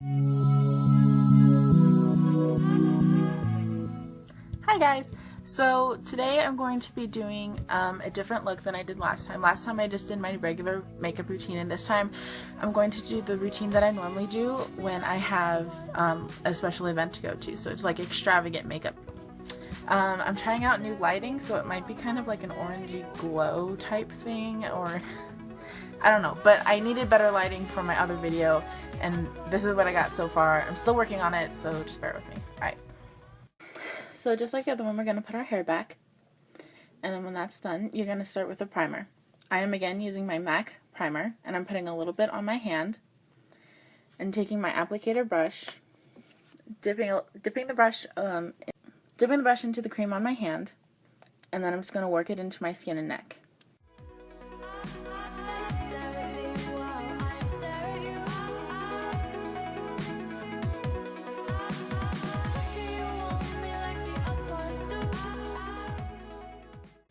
Hi guys! So today I'm going to be doing a different look than I did last time. Last time I just did my regular makeup routine, and this time I'm going to do the routine that I normally do when I have a special event to go to. So it's like extravagant makeup. I'm trying out new lighting, so it might be kind of like an orangey glow type thing, or I don't know, but I needed better lighting for my other video, and this is what I got so far. I'm still working on it, so just bear with me. Alright. So just like the other one, we're going to put our hair back, and then when that's done, you're going to start with a primer. I am again using my MAC primer, and I'm putting a little bit on my hand, and taking my applicator brush, dipping the brush into the cream on my hand, and then I'm just going to work it into my skin and neck.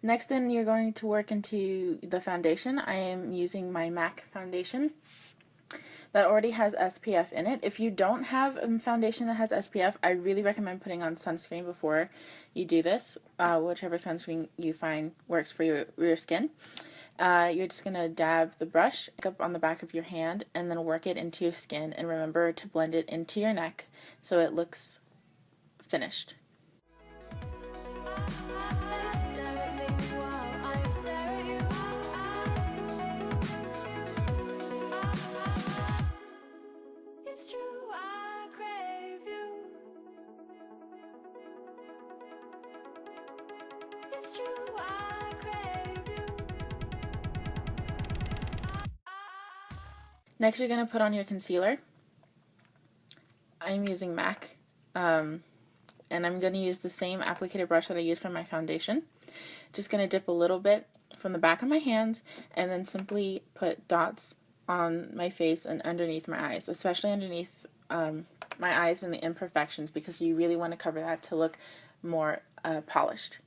Next, then you're going to work into the foundation. I am using my MAC foundation that already has SPF in it. If you don't have a foundation that has SPF, I really recommend putting on sunscreen before you do this, whichever sunscreen you find works for your skin. You're just going to dab the brush up on the back of your hand and then work it into your skin, and remember to blend it into your neck so it looks finished. Next, you're going to put on your concealer. I'm using MAC, and I'm going to use the same applicator brush that I used for my foundation. Just going to dip a little bit from the back of my hand, and then simply put dots on my face and underneath my eyes, especially underneath my eyes and the imperfections, because you really want to cover that to look more polished.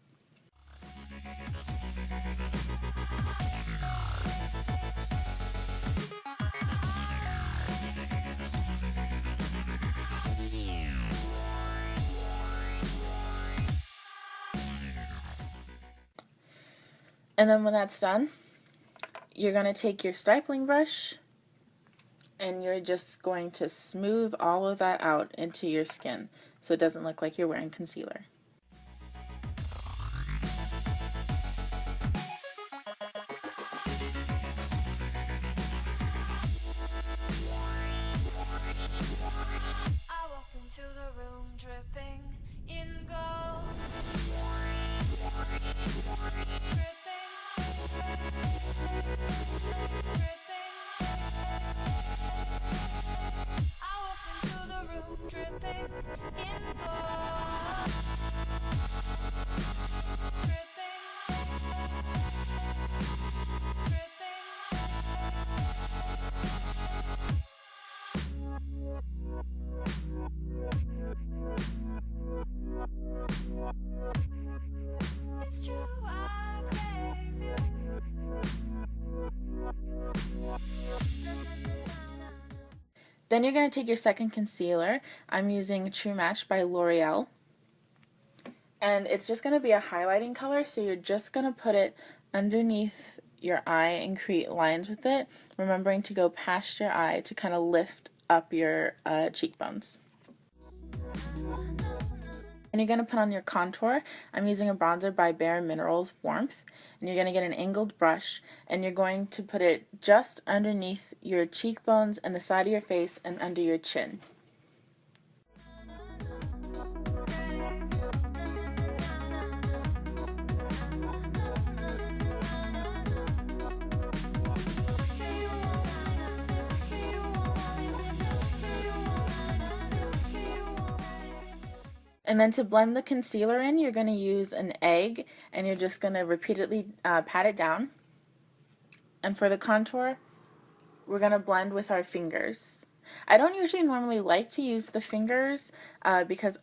And then when that's done, you're going to take your stippling brush and you're just going to smooth all of that out into your skin so it doesn't look like you're wearing concealer. I walked into the room dripping in gold. It's true, I crave you. Then you're going to take your second concealer. I'm using True Match by L'Oreal. And it's just going to be a highlighting color, so you're just going to put it underneath your eye and create lines with it, remembering to go past your eye to kind of lift up your cheekbones. And you're going to put on your contour. I'm using a bronzer by Bare Minerals Warmth. And you're going to get an angled brush, and you're going to put it just underneath your cheekbones and the side of your face and under your chin. And then to blend the concealer in, you're going to use an egg, and you're just going to repeatedly pat it down. And for the contour, we're going to blend with our fingers. I don't usually normally like to use the fingers because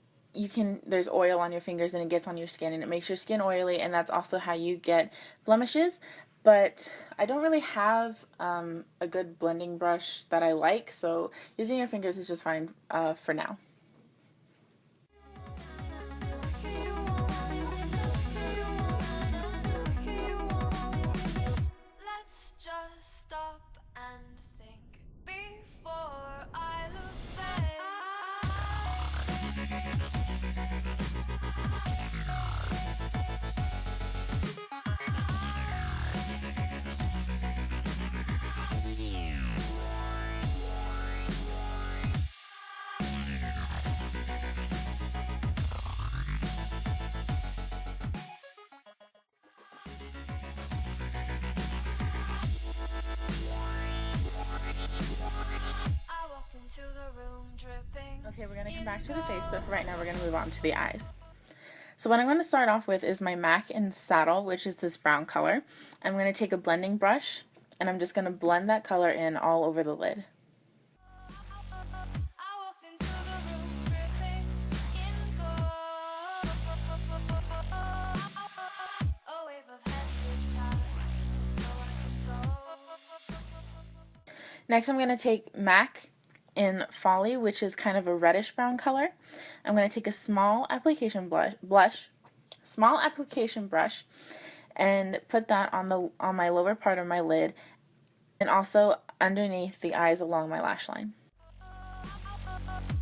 there's oil on your fingers and it gets on your skin and it makes your skin oily, and that's also how you get blemishes. but I don't really have a good blending brush that I like, so using your fingers is just fine for now. Let's just stop and think before I lose faith. I walked into the room dripping. Okay, we're going to come back to the face, but for right now we're going to move on to the eyes. So what I'm going to start off with is my MAC in Saddle, which is this brown color. I'm going to take a blending brush, and I'm just going to blend that color in all over the lid. I walked into the room dripping in gold. A wave of heads tied, so I can told. Next I'm going to take MAC in Folly, which is kind of a reddish brown color. I'm going to take a small application brush, and put that on my lower part of my lid, and also underneath the eyes along my lash line. My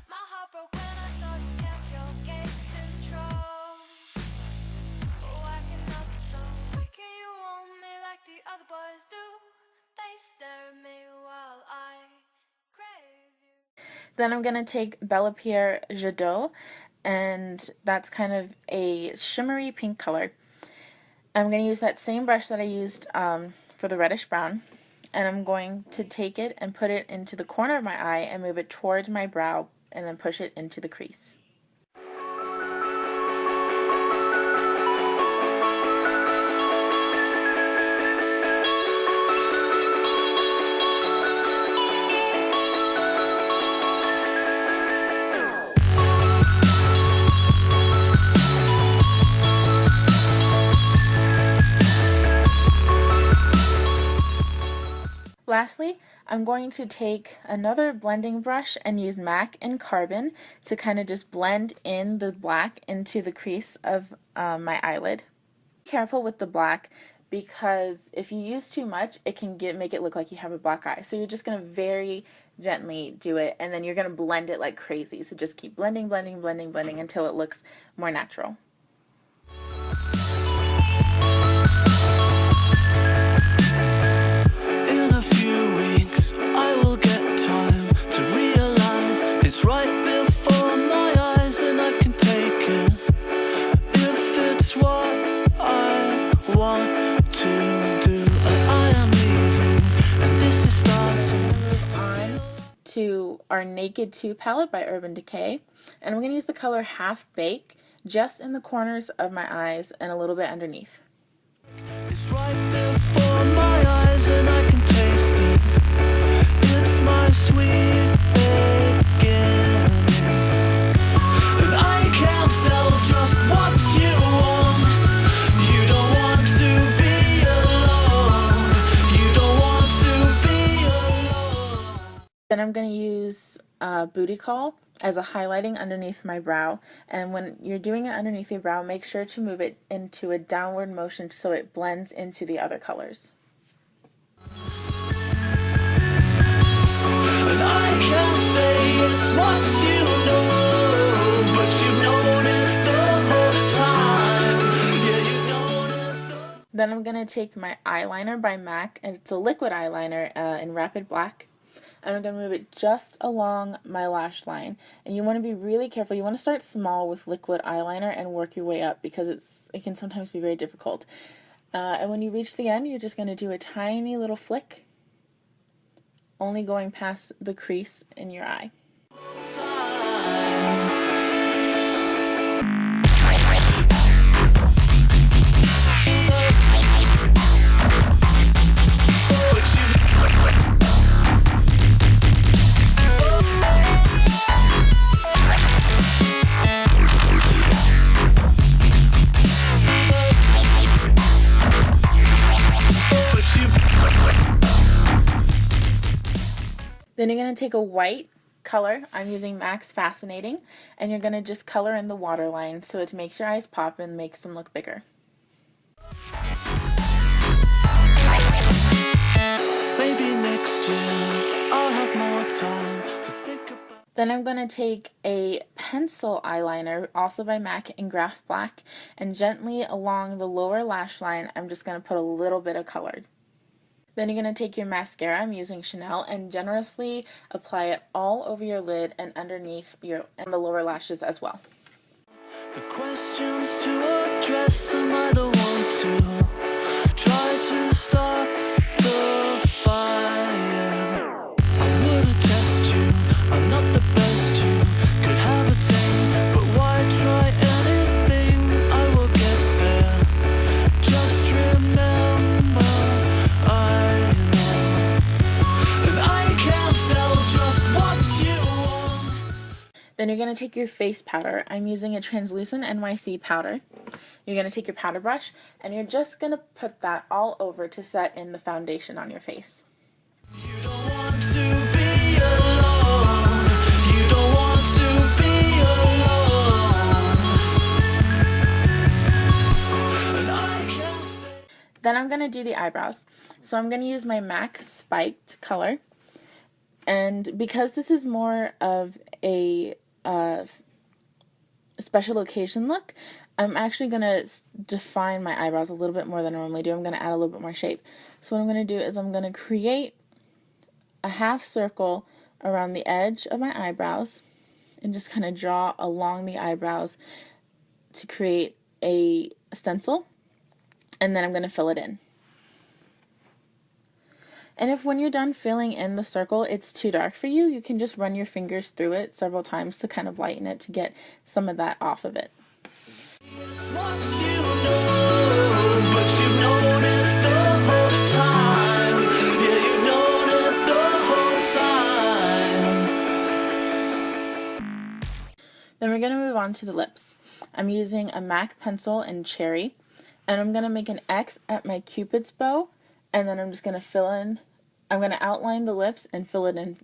heart broke when I saw you kept your gaze control. Why cannot so? Why can you want me like the other boys do? They stare at me while I crave you. Then I'm going to take Bella Pierre Jadot, and that's kind of a shimmery pink color. I'm going to use that same brush that I used for the reddish brown, and I'm going to take it and put it into the corner of my eye and move it towards my brow and then push it into the crease. Lastly, I'm going to take another blending brush and use MAC in Carbon to kind of just blend in the black into the crease of my eyelid. Be careful with the black, because if you use too much, it can make it look like you have a black eye. So you're just going to very gently do it, and then you're going to blend it like crazy. So just keep blending, blending, blending, blending until it looks more natural. Right before my eyes, and I can take it if it's what I want to do. And I am leaving, and this is starting to our Naked 2 palette by Urban Decay, and I'm going to use the color Half Bake just in the corners of my eyes and a little bit underneath. It's right before my eyes, and I can taste it. It's my sweet and I can't tell just what you want. You don't want to be alone. You don't want to be alone. Then I'm going to use Booty Call as a highlighting underneath my brow, and when you're doing it underneath your brow, make sure to move it into a downward motion so it blends into the other colors. And I can't say it's what you know, but you've known it the whole time. Yeah, you've known it. Then I'm going to take my eyeliner by MAC, and it's a liquid eyeliner in Rapid Black, and I'm going to move it just along my lash line. And you want to be really careful. You want to start small with liquid eyeliner and work your way up, because it can sometimes be very difficult. And when you reach the end, you're just going to do a tiny little flick, only going past the crease in your eye. But Then you're going to take a white color, I'm using MAC's Fascinating, and you're going to just color in the waterline so it makes your eyes pop and makes them look bigger. Maybe next year I'll have more time to think about. Then I'm going to take a pencil eyeliner, also by MAC in Graph Black, and gently along the lower lash line, I'm just going to put a little bit of color. Then you're going to take your mascara, I'm using Chanel, and generously apply it all over your lid and underneath and the lower lashes as well. The questions to address, am I the one to try to stop the fire? I'm gonna test you, I'm not the best you could have attained, but why try anything? I will get there. Just remember, I know, and I can't tell just what you want. Then you're going to take your face powder. I'm using a translucent NYC powder. You're going to take your powder brush and you're just going to put that all over to set in the foundation on your face. You don't want to be alone. You don't want to be alone. And I can't say. Then I'm going to do the eyebrows. So I'm going to use my MAC Spiked color. And because this is more of a special occasion look, I'm actually going to define my eyebrows a little bit more than I normally do. I'm going to add a little bit more shape. So what I'm going to do is I'm going to create a half circle around the edge of my eyebrows and just kind of draw along the eyebrows to create a stencil, and then I'm going to fill it in. And if when you're done filling in the circle it's too dark for you, you can just run your fingers through it several times to kind of lighten it to get some of that off of it. It's what you know, but you've known it the whole time. Yeah, you've known it the whole time. Then we're going to move on to the lips. I'm using a MAC pencil in Cherry, and I'm going to make an X at my Cupid's bow, and then I'm just going to fill in, I'm going to outline the lips and fill it in.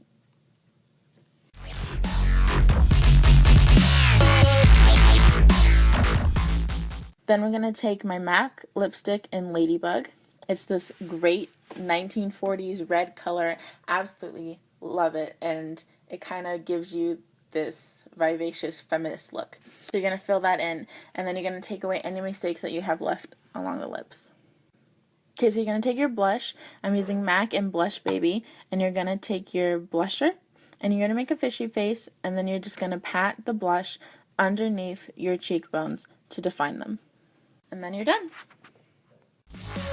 Then we're going to take my MAC lipstick in Ladybug. It's this great 1940s red color. Absolutely love it, and it kind of gives you this vivacious feminist look. So you're going to fill that in, and then you're going to take away any mistakes that you have left along the lips. Okay, so you're going to take your blush. I'm using MAC in Blush Baby, and you're going to take your blusher, and you're going to make a fishy face, and then you're just going to pat the blush underneath your cheekbones to define them. And then you're done.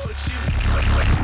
But you